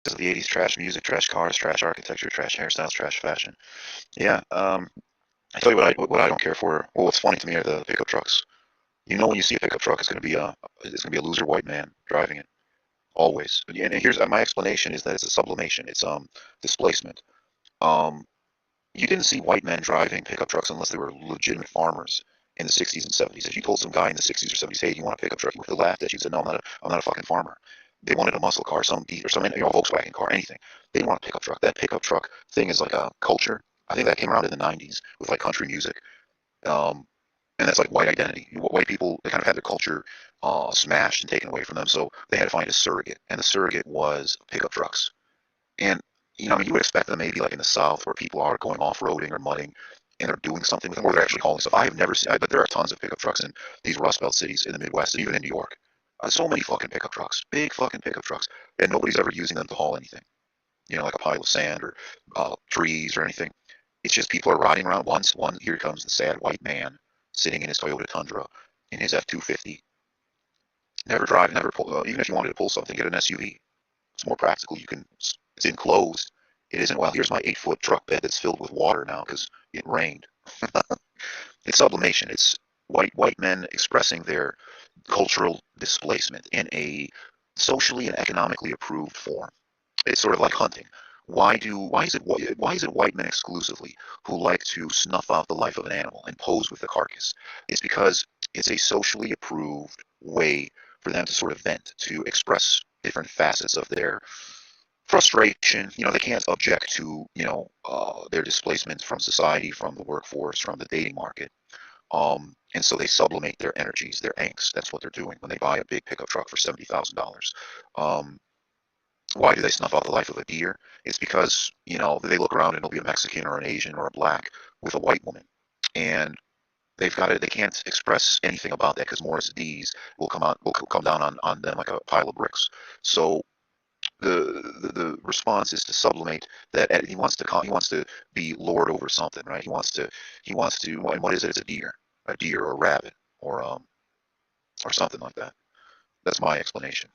of the 80s: trash music, trash cars, trash architecture, trash hairstyles, trash fashion. Yeah. I tell you what I don't care for. Well, what's funny to me are the pickup trucks. You know, when you see a pickup truck, it's gonna be a loser white man driving it always. And here's my explanation is that it's a sublimation. It's displacement. Um, you didn't see white men driving pickup trucks unless they were legitimate farmers in the 60s and 70s. If you told some guy in the 60s or 70s, "Hey, do you want a pickup truck?" He would have laughed at you and said, "No, I'm not a fucking farmer." They wanted a muscle car, some beat or some Volkswagen car, anything. They didn't want a pickup truck. That pickup truck thing is like a culture. I think that came around in the 90s with like country music. Um, and that's like white identity. White people, they kind of had their culture smashed and taken away from them, so they had to find a surrogate, and the surrogate was pickup trucks. And I mean, you would expect them maybe like in the South where people are going off-roading or mudding, and they're doing something with them, or they're actually hauling stuff. I have never seen, but there are tons of pickup trucks in these Rust Belt cities in the Midwest, and even in New York. So many fucking pickup trucks, big fucking pickup trucks, and nobody's ever using them to haul anything. Like a pile of sand or trees or anything. It's just people are riding around. One here comes the sad white man sitting in his Toyota Tundra in his F-250. Never drive, never pull. Even if you wanted to pull something, get an SUV. It's more practical. It's enclosed. It isn't, well, here's my 8-foot truck bed that's filled with water now because it rained. It's sublimation. It's white men expressing their cultural displacement in a socially and economically approved form. It's sort of like hunting. Why is it white men exclusively who like to snuff out the life of an animal and pose with the carcass? It's because it's a socially approved way for them to sort of vent, to express different facets of their frustration. They can't object to their displacement from society, from the workforce, from the dating market. And so they sublimate their energies, their angst. That's what they're doing when they buy a big pickup truck for $70,000. Um, why do they snuff out the life of a deer? It's because, they look around and it'll be a Mexican or an Asian or a black with a white woman. And they can't express anything about that because Morris D's will come down on them like a pile of bricks. So the response is to sublimate that. He wants to be lord over something, right? He wants to, and what is it? It's a deer or a rabbit or something like that. That's my explanation.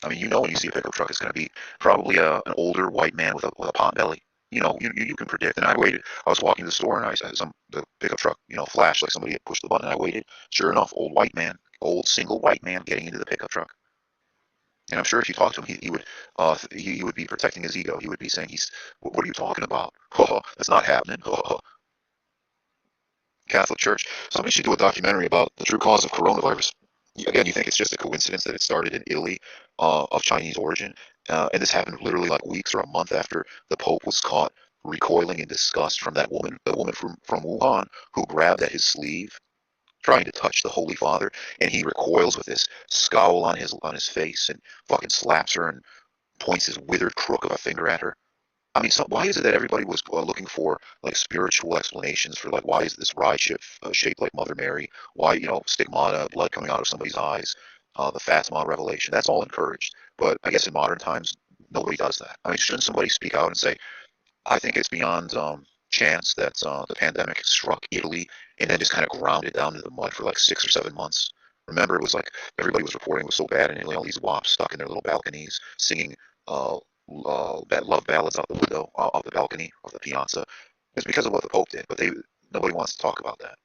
I mean, when you see a pickup truck, it's going to be probably an older white man with a pot belly. You can predict. And I waited. I was walking to the store, and the pickup truck, flashed like somebody had pushed the button. And I waited. Sure enough, old single white man getting into the pickup truck. And I'm sure if you talk to him, he would be protecting his ego. He would be saying, "What are you talking about? That's not happening." Catholic Church. Somebody should do a documentary about the true cause of coronavirus. Again, you think it's just a coincidence that it started in Italy, of Chinese origin, and this happened literally like weeks or a month after the Pope was caught recoiling in disgust from the woman from Wuhan who grabbed at his sleeve, trying to touch the Holy Father, and he recoils with this scowl on his face and fucking slaps her and points his withered crook of a finger at her. I mean, why is it that everybody was looking for like spiritual explanations for like why is this ride ship shaped like Mother Mary? Why stigmata, blood coming out of somebody's eyes, the Fatima revelation? That's all encouraged, but I guess in modern times nobody does that. I mean, shouldn't somebody speak out and say, I think it's beyond chance that the pandemic struck Italy and then just kind of ground it down to the mud for like 6 or 7 months. Remember, it was like everybody was reporting it was so bad in Italy, all these wops stuck in their little balconies singing love ballads out the window, off the balcony of the piazza. It's because of what the Pope did, but nobody wants to talk about that.